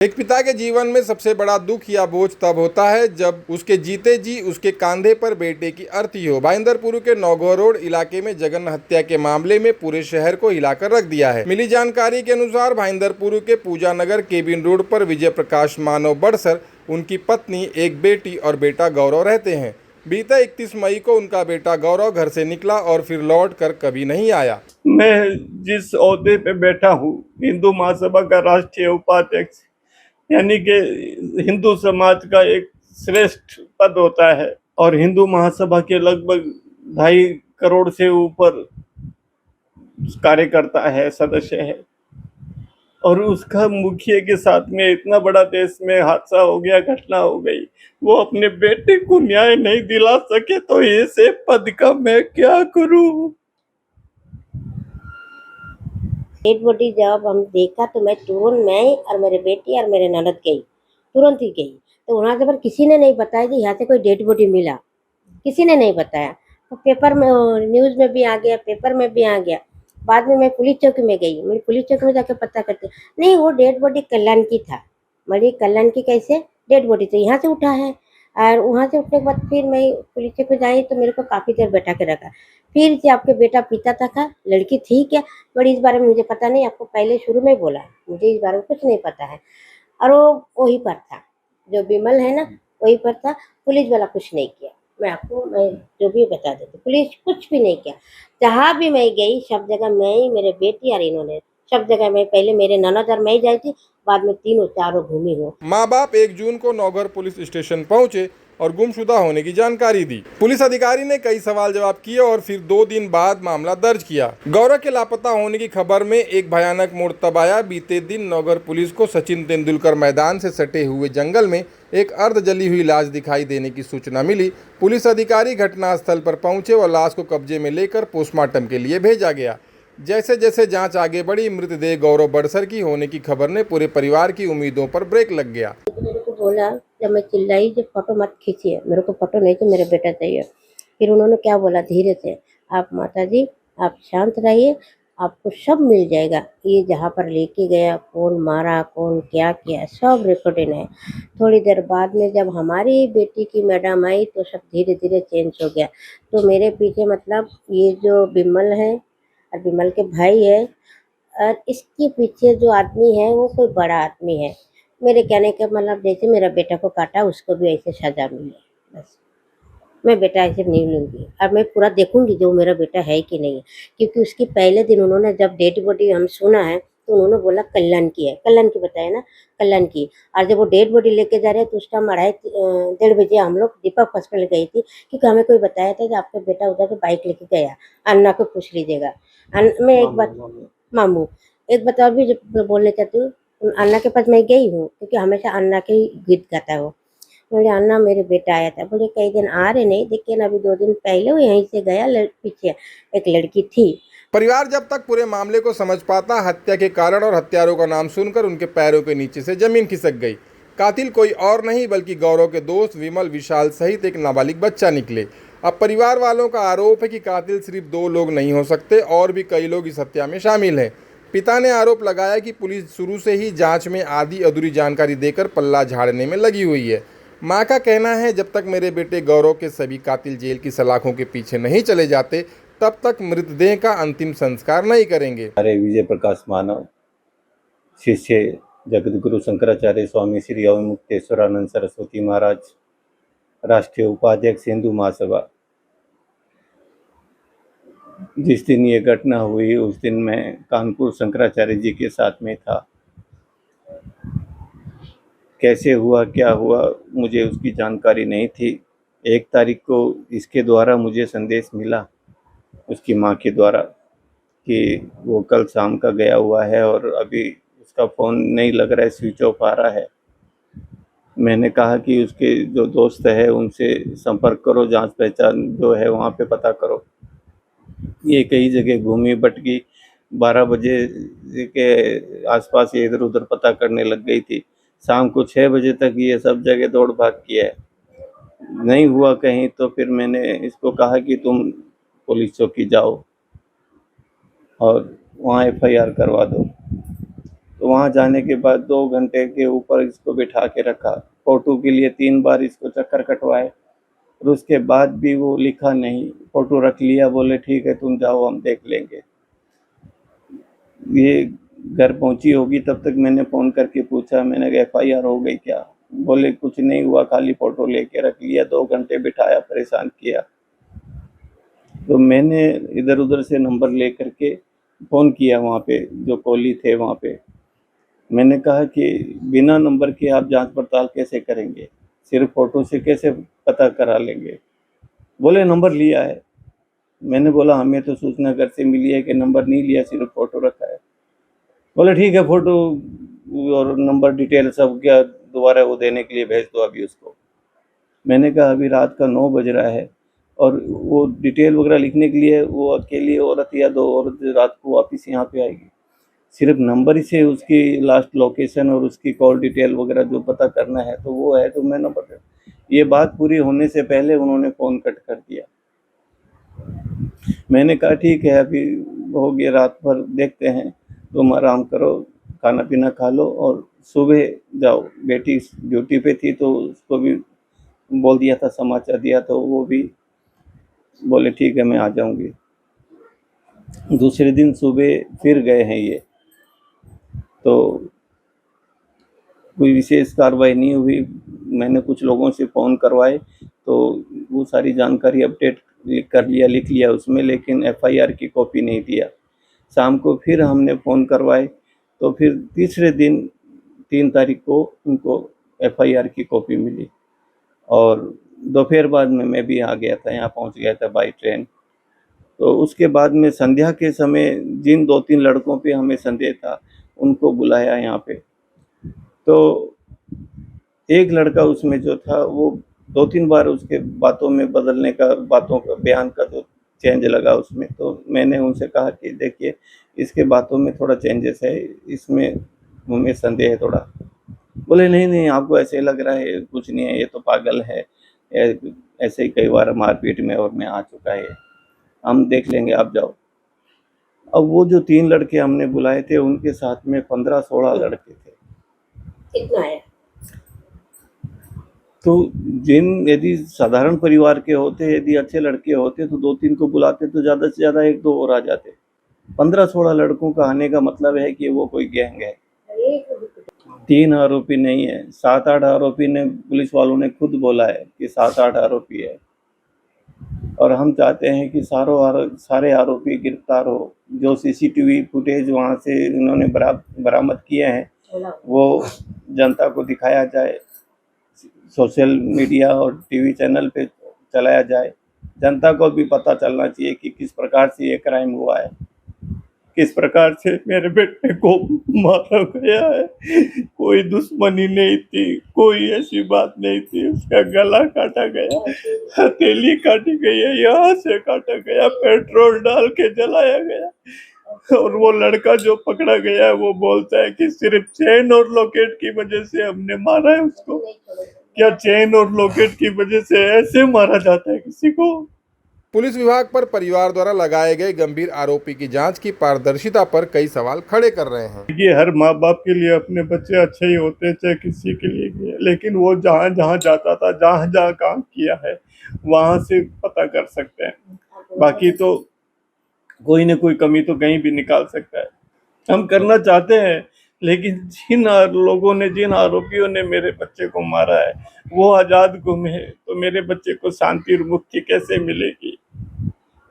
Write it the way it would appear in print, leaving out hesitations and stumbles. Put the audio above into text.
एक पिता के जीवन में सबसे बड़ा दुख या बोझ तब होता है जब उसके जीते जी उसके कंधे पर बेटे की अर्थी हो। भाईंदरपुर के नौगौर रोड इलाके में जघन्य हत्या के मामले में पूरे शहर को हिलाकर रख दिया है। मिली जानकारी के अनुसार भाईंदरपुर के पूजा नगर केबिन रोड पर विजय प्रकाश मानव बड़सर, उनकी पत्नी, एक बेटी और बेटा गौरव रहते हैं। बीते 31 मई को उनका बेटा गौरव घर से निकला और फिर लौट कर कभी नहीं आया। मैं जिस ओहदे पे बैठा हूँ, हिंदू महासभा का राष्ट्रीय उपाध्यक्ष, यानी कि हिंदू समाज का एक श्रेष्ठ पद होता है और हिंदू महासभा के लगभग 2.5 करोड़ से ऊपर कार्यकर्ता है, सदस्य है, और उसका मुखिया के साथ में इतना बड़ा देश में हादसा हो गया, घटना हो गई, वो अपने बेटे को न्याय नहीं दिला सके तो ऐसे पद का मैं क्या करूं। डेड बॉडी जब हम देखा तो मैं तुरंत, मैं और मेरे बेटी और मेरे ननद गई, तुरंत ही गई। तो वहाँ से पर किसी ने नहीं बताया कि यहाँ से कोई डेड बॉडी मिला, किसी ने नहीं बताया। तो पेपर में, न्यूज़ में भी आ गया, पेपर में भी आ गया। बाद में मैं पुलिस चौकी में गई, मैं पुलिस चौकी में जाकर पता करती, नहीं वो डेड बॉडी कल्याण की था। मरी कल्याण की कैसे डेड बॉडी तो यहाँ से उठा है। और वहाँ से उठने के बाद फिर मैं पुलिस चौकी जाई तो मेरे को काफ़ी देर बैठा के रखा। फिर से आपके बेटा पिता था, लड़की थी क्या, बड़ी इस बारे में मुझे पता नहीं, आपको पहले शुरू में बोला है, मुझे इस बारे में कुछ नहीं पता है। और वो वहीं पर था, जो विमल है ना, वहीं पर था। पुलिस वाला कुछ नहीं किया, मैं जो भी बता देती, पुलिस कुछ भी नहीं किया। जहाँ भी मैं गई सब जगह मैं ही, मेरे बेटी और इन्होंने सब जगह, मैं पहले मेरे ननद और मैं ही जाई थी, बाद में तीनों चारों घूमी हूँ। माँ बाप 1 जून को नौगढ़ पुलिस स्टेशन पहुंचे और गुमशुदा होने की जानकारी दी। पुलिस अधिकारी ने कई सवाल जवाब किए और फिर 2 दिन बाद मामला दर्ज किया। गौरव के लापता होने की खबर में एक भयानक मोड़ तब आया। बीते दिन नौगढ़ पुलिस को सचिन तेंदुलकर मैदान से सटे हुए जंगल में एक अर्ध जली हुई लाश दिखाई देने की सूचना मिली। पुलिस अधिकारी घटनास्थल पर पहुंचे और लाश को कब्जे में लेकर पोस्टमार्टम के लिए भेजा गया। जैसे जैसे जांच आगे बढ़ी, मृतदेह गौरव बड़सर की होने की खबर ने पूरे परिवार की उम्मीदों पर ब्रेक लग गया। मेरे को बोला, जब मैं चिल्लाई, जब फोटो मत खींचिए, मेरे को फोटो नहीं तो मेरा बेटा चाहिए। फिर उन्होंने क्या बोला, धीरे से, आप माता जी आप शांत रहिए, आपको सब मिल जाएगा। ये जहाँ पर लेके गया, कौन मारा, कौन क्या किया, सब रिकॉर्डिंग है। थोड़ी देर बाद में जब हमारी बेटी की मैडम आई तो सब धीरे धीरे चेंज हो गया। तो मेरे पीछे मतलब ये जो विमल है और विमल के भाई है, और इसके पीछे जो आदमी है वो कोई बड़ा आदमी है। मेरे कहने का मतलब, जैसे मेरा बेटा को काटा उसको भी ऐसे सजा मिले, बस। मैं बेटा ऐसे नहीं लूँगी, और मैं पूरा देखूँगी जो मेरा बेटा है कि नहीं है। क्योंकि उसके पहले दिन उन्होंने जब डेड बॉडी हम सुना है तो उन्होंने बोला कल्याण की है, कल्याण की बताया ना, कल्याण की। और जब वो डेड बॉडी लेके जा रहे हैं तो उस टाइम 2:30 हम लोग दीपक हॉस्पिटल गई थी, क्योंकि हमें कोई बताया था कि आपका बेटा उधर से बाइक लेके गया। अन्ना को पूछ लीजिएगा। मैं एक बात, मामू, एक बात और भी जो बोलना चाहती हूँ, अन्ना के पास मैं गई हूँ क्योंकि हमेशा अन्ना के ही गीत गाता है वो। बोले अन्ना मेरे बेटा आया था, बोले कई दिन आ रहे नहीं, लेकिन अभी 2 दिन पहले वो यहीं से गया, पीछे एक लड़की थी। परिवार जब तक पूरे मामले को समझ पाता, हत्या के कारण और हत्यारों का नाम सुनकर उनके पैरों के नीचे से जमीन खिसक गई। कातिल कोई और नहीं बल्कि गौरव के दोस्त विमल विशाल सहित एक नाबालिग बच्चा निकले। अब परिवार वालों का आरोप है कि कातिल सिर्फ 2 लोग नहीं हो सकते, और भी कई लोग इस हत्या में शामिल हैं। पिता ने आरोप लगाया कि पुलिस शुरू से ही जांच में आधी अधूरी जानकारी देकर पल्ला झाड़ने में लगी हुई है। मां का कहना है, जब तक मेरे बेटे गौरव के सभी कातिल जेल की सलाखों के पीछे नहीं चले जाते तब तक मृतदेह का अंतिम संस्कार नहीं करेंगे। अरे विजय प्रकाश मानव, शिष्य जगद्गुरु शंकराचार्य स्वामी श्री अवमुक्तेश्वरानंद सरस्वती महाराज, राष्ट्रीय उपाध्यक्ष हिंदू महासभा। जिस दिन ये घटना हुई उस दिन मैं कानपुर शंकराचार्य जी के साथ में था। कैसे हुआ, क्या हुआ, मुझे उसकी जानकारी नहीं थी। 1 तारीख को इसके द्वारा मुझे संदेश मिला, उसकी माँ के द्वारा, कि वो कल शाम का गया हुआ है और अभी उसका फ़ोन नहीं लग रहा है, स्विच ऑफ आ रहा है। मैंने कहा कि उसके जो दोस्त है उनसे संपर्क करो, जांच पहचान जो है वहाँ पे पता करो। ये कई जगह घूमी भटकी, 12 बजे के आसपास ये इधर उधर पता करने लग गई थी। शाम को 6 बजे तक ये सब जगह दौड़ भाग किया है, नहीं हुआ कहीं। तो फिर मैंने इसको कहा कि तुम पुलिस चौकी जाओ और वहाँ FIR करवा दो। तो वहाँ जाने के बाद 2 घंटे के ऊपर इसको बिठा के रखा, फ़ोटो के लिए 3 बार इसको चक्कर कटवाए और उसके बाद भी वो लिखा नहीं, फ़ोटो रख लिया, बोले ठीक है तुम जाओ हम देख लेंगे। ये घर पहुंची होगी तब तक मैंने फ़ोन करके पूछा, मैंने कहा एफआईआर हो गई क्या? बोले कुछ नहीं हुआ, खाली फ़ोटो लेके रख लिया, 2 घंटे बिठाया, परेशान किया। तो मैंने इधर-उधर से नंबर लेकर के फ़ोन किया वहाँ पे, जो कोली थे वहाँ पे। मैंने कहा कि बिना नंबर के आप जाँच पड़ताल कैसे करेंगे? सिर्फ़ फ़ोटो से कैसे पता करा लेंगे? बोले नंबर लिया है। मैंने बोला हमें तो सूचना घर से मिली है कि नंबर नहीं लिया, सिर्फ़ फ़ोटो रखा है। बोले ठीक है, फ़ोटो और नंबर डिटेल सब क्या दोबारा वो देने के लिए भेज दो अभी उसको। मैंने कहा अभी रात का 9 बज रहा है और वो डिटेल वगैरह लिखने के लिए वो अकेली औरत या 2 औरत रात को वापस यहाँ पे आएगी। सिर्फ नंबर ही से उसकी लास्ट लोकेशन और उसकी कॉल डिटेल वगैरह जो पता करना है तो वो है, तो मैं नंबर दे। ये बात पूरी होने से पहले उन्होंने फ़ोन कट कर दिया। मैंने कहा ठीक है अभी हो गया, रात भर देखते हैं, तुम आराम करो, खाना पीना खा लो और सुबह जाओ। बेटी ड्यूटी पे थी तो उसको भी बोल दिया था, समाचार दिया तो वो भी बोले ठीक है मैं आ जाऊँगी। दूसरे दिन सुबह फिर गए हैं ये, तो कोई विशेष कार्रवाई नहीं हुई। मैंने कुछ लोगों से फ़ोन करवाए तो वो सारी जानकारी अपडेट लिख लिया उसमें, लेकिन एफआईआर की कॉपी नहीं दिया। शाम को फिर हमने फ़ोन करवाए तो फिर तीसरे दिन 3 तारीख को उनको एफआईआर की कॉपी मिली और दोपहर बाद में मैं भी आ गया था, यहाँ पहुँच गया था बाई ट्रेन। तो उसके बाद में संध्या के समय जिन 2-3 लड़कों पे हमें संदेह था, उनको बुलाया यहाँ पे। तो एक लड़का उसमें जो था वो 2-3 बार उसके बातों में बदलने का, बातों का बयान का जो चेंज लगा उसमें, तो मैंने उनसे कहा कि देखिए इसके बातों में थोड़ा चेंजेस है, इसमें हमें संदेह है थोड़ा। बोले नहीं आपको ऐसे लग रहा है, कुछ नहीं है, ये तो पागल है, ऐसे ही कई बार मारपीट में और में आ चुका है, हम देख लेंगे आप जाओ। अब वो जो 3 लड़के हमने बुलाए थे उनके साथ में 15-16 लड़के थे। कितना है? तो यदि साधारण परिवार के होते, यदि अच्छे लड़के होते तो 2-3 को बुलाते तो ज़्यादा से ज़्यादा 1-2 और आ जाते। 15-16 लड़कों का आने का मतलब है कि वो कोई गैंग है। 3 आरोपी नहीं है, 7-8 आरोपी ने पुलिस वालों ने खुद बोला है कि 7-8 आरोपी है और हम चाहते हैं कि सारे आरोपी गिरफ्तार हो। जो सीसीटीवी फुटेज वहाँ से इन्होंने बरामद किए हैं वो जनता को दिखाया जाए, सोशल मीडिया और टीवी चैनल पे चलाया जाए। जनता को भी पता चलना चाहिए कि किस प्रकार से ये क्राइम हुआ है, किस प्रकार से मेरे बेटे को मारा गया है। कोई दुश्मनी नहीं थी, कोई ऐसी बात नहीं थी, उसका गला काटा गया, हथेली काटी गई है, यहाँ से काटा गया, पेट्रोल डाल के जलाया गया और वो लड़का जो पकड़ा गया है वो बोलता है कि सिर्फ चेन और लॉकेट की वजह से हमने मारा है उसको। क्या चेन और लॉकेट की वजह से ऐसे मारा जाता है किसी को? पुलिस विभाग पर परिवार द्वारा लगाए गए गंभीर आरोपी की जांच की पारदर्शिता पर कई सवाल खड़े कर रहे हैं। देखिए हर माँ बाप के लिए अपने बच्चे अच्छे ही होते हैं, चाहे किसी के लिए भी है, लेकिन वो जहाँ जहाँ जाता था, जहाँ जहाँ काम किया है वहाँ से पता कर सकते हैं। बाकी तो कोई न कोई कमी तो कहीं भी निकाल सकता है। हम करना चाहते हैं, लेकिन जिन लोगों ने, जिन आरोपियों ने मेरे बच्चे को मारा है वो आज़ाद गुम है, तो मेरे बच्चे को शांति और मुक्ति कैसे मिलेगी?